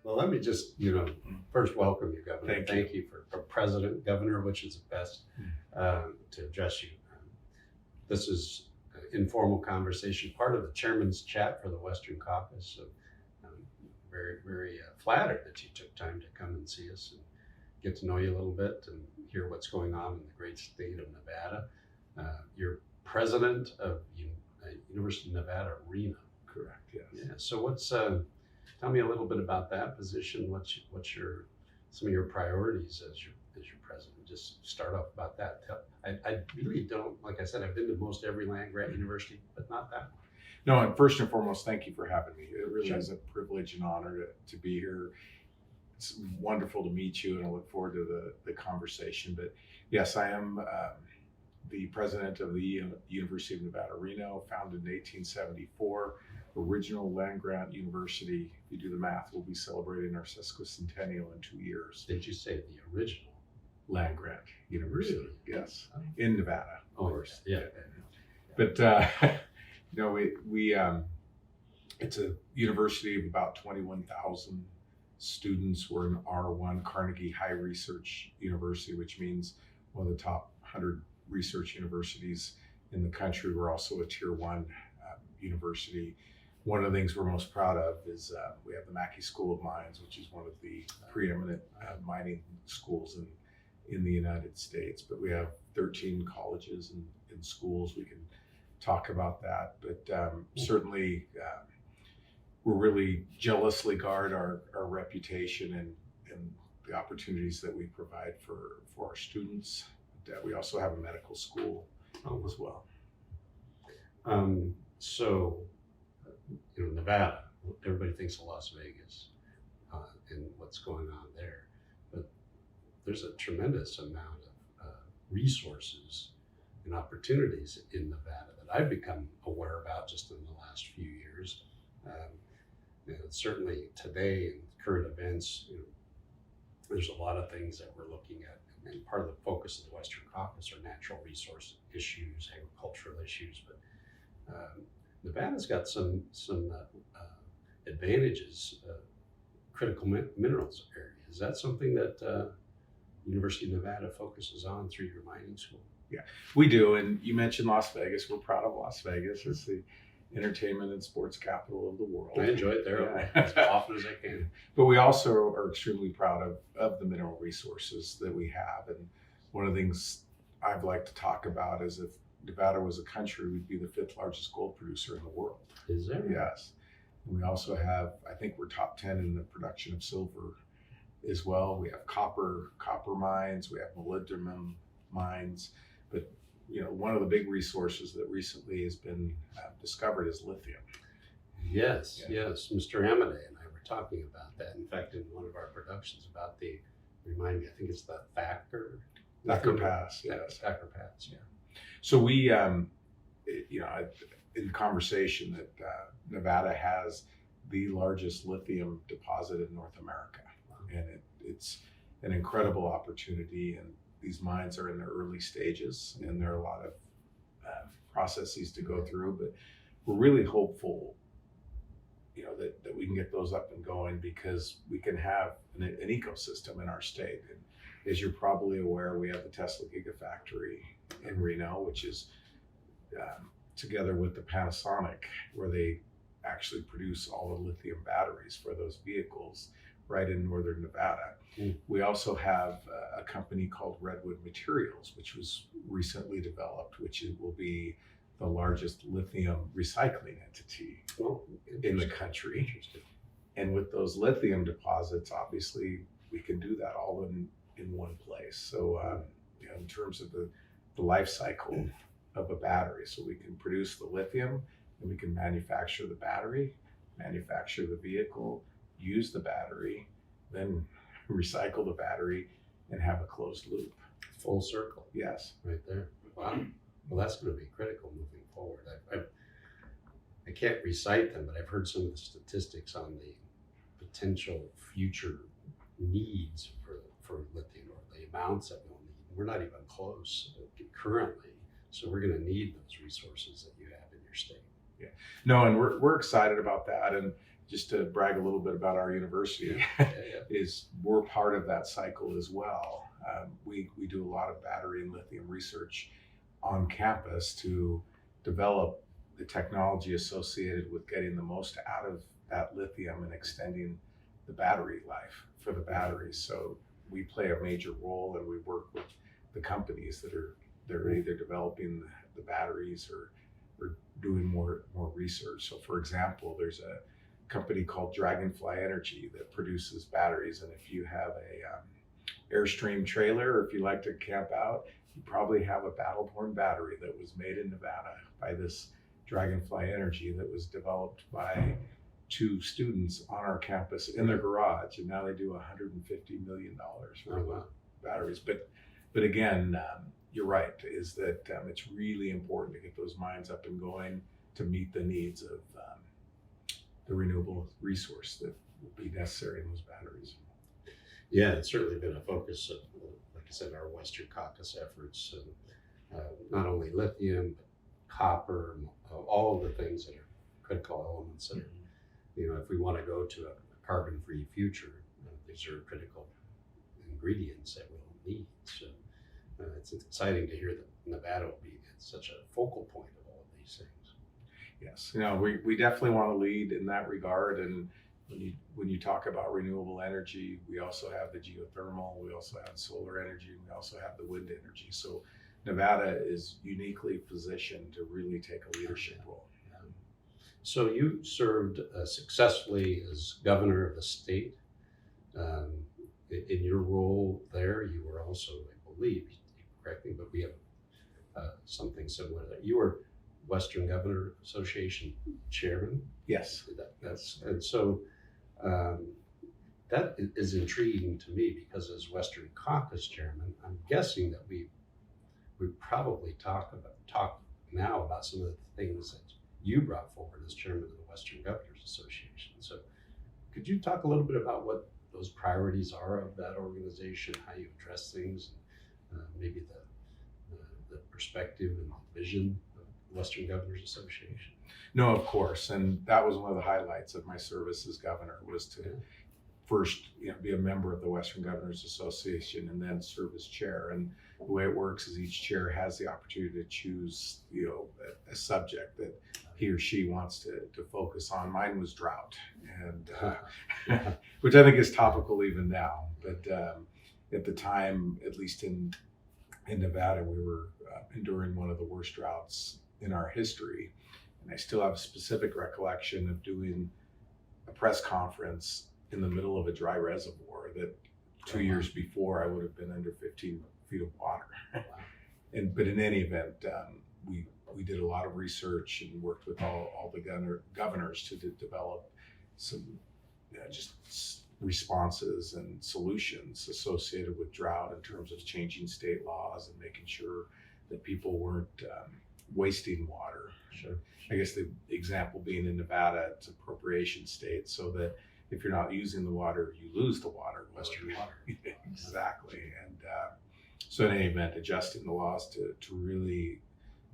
Well, let me just, first welcome you, Governor. Thank you for President, Governor, which is the best to address you. This is an informal conversation, part of the chairman's chat for the Western Caucus. So I'm very, very flattered that you took time to come and see us and get to know you a little bit and hear what's going on in the great state of Nevada. You're president of University of Nevada, Reno. Correct, yes. Yeah. So what's tell me a little bit about that position. What's some of your priorities as your president? Just start off about that. I really don't, like I said, I've been to most every land grant university, but not that one. No, and first and foremost, thank you for having me. It really Sure. is a privilege and honor to be here. It's wonderful to meet you, and I look forward to the conversation. But yes, I am the president of the University of Nevada, Reno, founded in 1874. Original land grant university. If you do the math, we'll be celebrating our sesquicentennial in 2 years. Did you say the original Land grant university, Really? yes, in Nevada, of course. Yeah. But we it's a university of about 21,000 students. We're an R1 Carnegie High Research University, which means one of the top 100 research universities in the country. We're also a Tier 1 university. One of the things we're most proud of is we have the Mackey School of Mines, which is one of the preeminent mining schools in the United States. But we have 13 colleges and schools. We can talk about that. But certainly we're really jealously guard our reputation and the opportunities that we provide for our students. We also have a medical school as well. So, Nevada, everybody thinks of Las Vegas and what's going on there, but there's a tremendous amount of resources and opportunities in Nevada that I've become aware about just in the last few years. Certainly today in current events, there's a lot of things that we're looking at, and part of the focus of the Western Caucus are natural resource issues, agricultural issues, but Nevada's got some advantages, critical minerals area. Is that something that University of Nevada focuses on through your mining school? Yeah, we do. And you mentioned Las Vegas. We're proud of Las Vegas. It's the entertainment and sports capital of the world. I enjoy it there as often as I can. But we also are extremely proud of the mineral resources that we have. And one of the things I'd like to talk about is if Nevada was a country, we'd be the 5th largest gold producer in the world. Is there? Yes. And we also have, I think we're top 10 in the production of silver as well. We have copper mines, we have molybdenum mines, but one of the big resources that recently has been discovered is lithium. Yes. Mr. Amadei and I were talking about that. In fact, in one of our productions about remind me, I think it's the Thacker Pass, yes. Thacker Pass, yeah. So we, in conversation that Nevada has the largest lithium deposit in North America. Wow. And it's an incredible opportunity. And these mines are in their early stages, and there are a lot of processes to go through. But we're really hopeful, that we can get those up and going, because we can have an ecosystem in our state. And as you're probably aware, we have the Tesla Gigafactory in Reno, which is together with the Panasonic, where they actually produce all the lithium batteries for those vehicles right in northern Nevada. We also have a company called Redwood Materials, which was recently developed, which will be the largest lithium recycling entity in the country. And with those lithium deposits, obviously, we can do that all in one place. So in terms of the life cycle of a battery, so we can produce the lithium, and we can manufacture the battery, manufacture the vehicle, use the battery, then recycle the battery, and have a closed loop. Full circle. Yes. Right there. Wow. Well, that's going to be critical moving forward. I can't recite them, but I've heard some of the statistics on the potential future needs for lithium, or the amounts that we'll need. We're not even close currently, so we're going to need those resources that you have in your state. Yeah. No, and we're excited about that. And just to brag a little bit about our university, is we're part of that cycle as well. We do a lot of battery and lithium research on campus to develop the technology associated with getting the most out of that lithium and extending the battery life for the batteries. So we play a major role, and we work with the companies they're either developing the batteries or doing more research. So for example, there's a company called Dragonfly Energy that produces batteries, and if you have a Airstream trailer, or if you like to camp out, you probably have a Battleborn battery that was made in Nevada by this Dragonfly Energy that was developed by 2 students on our campus in their garage, and now they do $150 million worth of batteries. But again, you're right, is that it's really important to get those mines up and going to meet the needs of the renewable resource that will be necessary in those batteries. Yeah, it's certainly been a focus of, like I said, our Western Caucasus efforts, not only lithium, but copper, and all of the things that are critical elements that are, if we want to go to a carbon-free future, these are critical ingredients that we'll need. So it's exciting to hear that Nevada will be such a focal point of all of these things. Yes, we definitely want to lead in that regard. And when you talk about renewable energy, we also have the geothermal, we also have solar energy, we also have the wind energy. So Nevada is uniquely positioned to really take a leadership role. So you served successfully as governor of the state. In your role there, you were also, I believe, correct me, but we have something similar. You were Western Governor Association Chairman. Yes. And so that is intriguing to me, because as Western Caucus Chairman, I'm guessing that we probably talk now about some of the things that you brought forward as Chairman of the Western Governors Association. So could you talk a little bit about what those priorities are of that organization, how you address things, and maybe the perspective and vision of the Western Governors Association? No, of course. And that was one of the highlights of my service as governor, was to first be a member of the Western Governors Association and then serve as chair. And the way it works is each chair has the opportunity to choose a subject that he or she wants to focus on. Mine was drought, and which I think is topical even now. But at the time, at least in Nevada, we were enduring one of the worst droughts in our history. And I still have a specific recollection of doing a press conference in the middle of a dry reservoir that 2 years before I would have been under 15 feet of water. But in any event, we did a lot of research and worked with all the governors to develop some just responses and solutions associated with drought in terms of changing state laws and making sure that people weren't wasting water. Sure. I guess the example being in Nevada, it's appropriation state, so that if you're not using the water, you lose the water. Western water. Exactly. And so in any event, adjusting the laws to really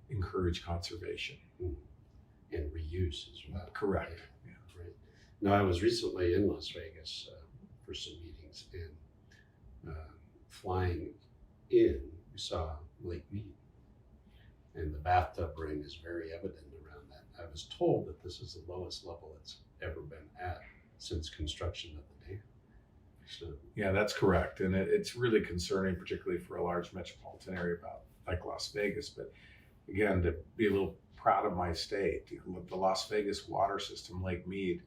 encourage conservation. And reuse as well. Correct. Yeah. Right. Now, I was recently in Las Vegas for some meetings, and flying in, we saw Lake Mead, and the bathtub ring is very evident around that. I was told that this is the lowest level it's ever been at since construction of the dam. So, yeah, that's correct. And it's really concerning, particularly for a large metropolitan area like Las Vegas. But again, to be a little proud of my state, the Las Vegas water system, Lake Mead,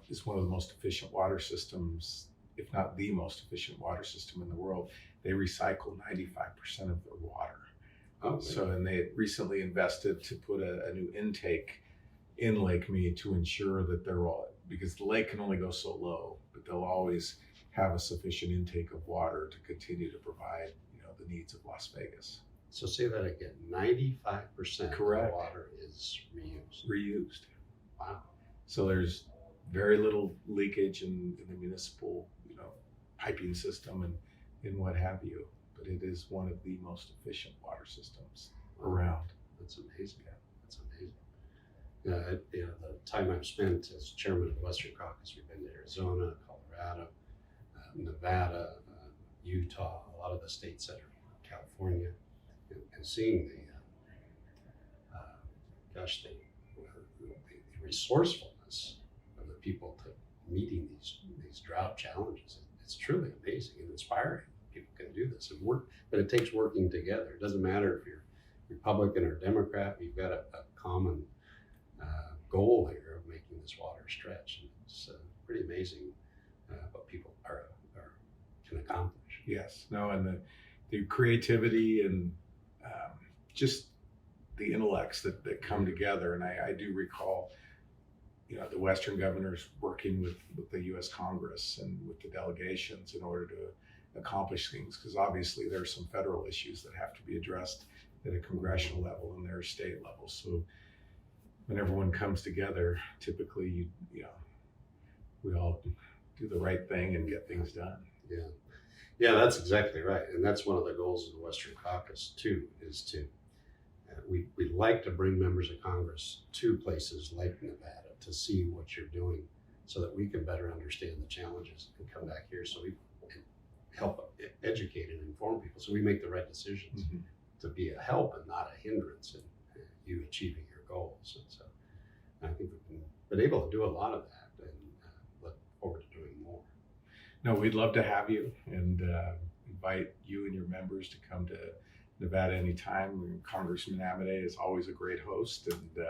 is one of the most efficient water systems, if not the most efficient water system in the world. They recycle 95% of their water. oh, So, and they recently invested to put a new intake in Lake Mead to ensure that because the lake can only go so low, but they'll always have a sufficient intake of water to continue to provide, the needs of Las Vegas. So say that again, 95% Correct. of the water is reused. Reused. Wow. So there's very little leakage in the municipal, piping system and what have you. But it is one of the most efficient water systems around. That's amazing. That's amazing. The time I've spent as chairman of the Western Caucus, we've been to Arizona, Colorado, Nevada, Utah, a lot of the states that are California, and seeing the resourcefulness of the people to meeting these drought challenges. It's truly amazing and inspiring. People can do this and work, but it takes working together. It doesn't matter if you're Republican or Democrat. We've got a common goal here of making this water stretch. And it's pretty amazing what people can accomplish. Yes, no, and the creativity and just the intellects that come together. And I do recall, the Western governors working with the U.S. Congress and with the delegations in order to accomplish things, because obviously there are some federal issues that have to be addressed at a congressional level and their state level. So when everyone comes together, typically we all do the right thing and get things done. Yeah, that's exactly right. And that's one of the goals of the Western Caucus too, is to we like to bring members of Congress to places like Nevada to see what you're doing so that we can better understand the challenges and come back here so we can help educate and inform people so we make the right decisions to be a help and not a hindrance in you achieving your goals. And so I think we've been able to do a lot of that and look forward to doing more. No, we'd love to have you and invite you and your members to come to Nevada anytime. Congressman Amodei is always a great host, and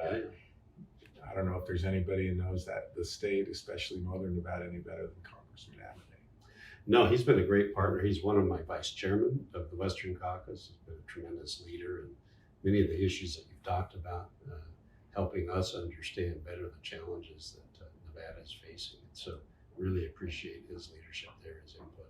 I don't know if there's anybody who knows that the state, especially Northern Nevada, any better than Congressman Amodei. No, he's been a great partner. He's one of my vice chairmen of the Western Caucus. He's been a tremendous leader in many of the issues that you've talked about, helping us understand better the challenges that Nevada is facing. And so really appreciate his leadership there, his input.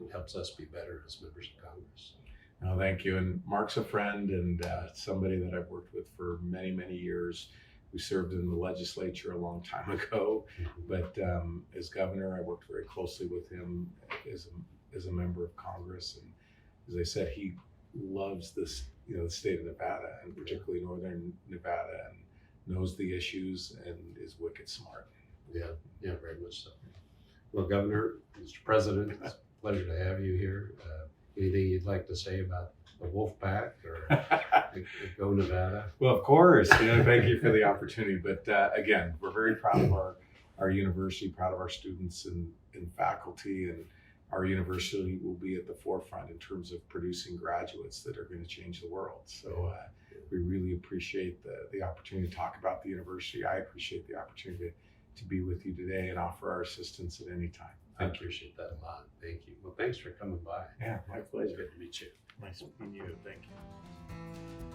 It helps us be better as members of Congress. No, thank you. And Mark's a friend and somebody that I've worked with for many, many years. We served in the legislature a long time ago, but as governor, I worked very closely with him as a member of Congress. And as I said, he loves this, the state of Nevada and particularly Northern Nevada, and knows the issues and is wicked smart. Yeah, very much so. Well, Governor, Mr. President, it's a pleasure to have you here. Anything you'd like to say about the Wolf Pack or Go Nevada? Well, of course. Thank you for the opportunity. But again, we're very proud of our university, proud of our students and faculty, and our university will be at the forefront in terms of producing graduates that are going to change the world. So we really appreciate the opportunity to talk about the university. I appreciate the opportunity to be with you today and offer our assistance at any time. I appreciate that a lot. Thank you. Well, thanks for coming by. Yeah, my pleasure. Good to meet you. Nice meeting you. Thank you.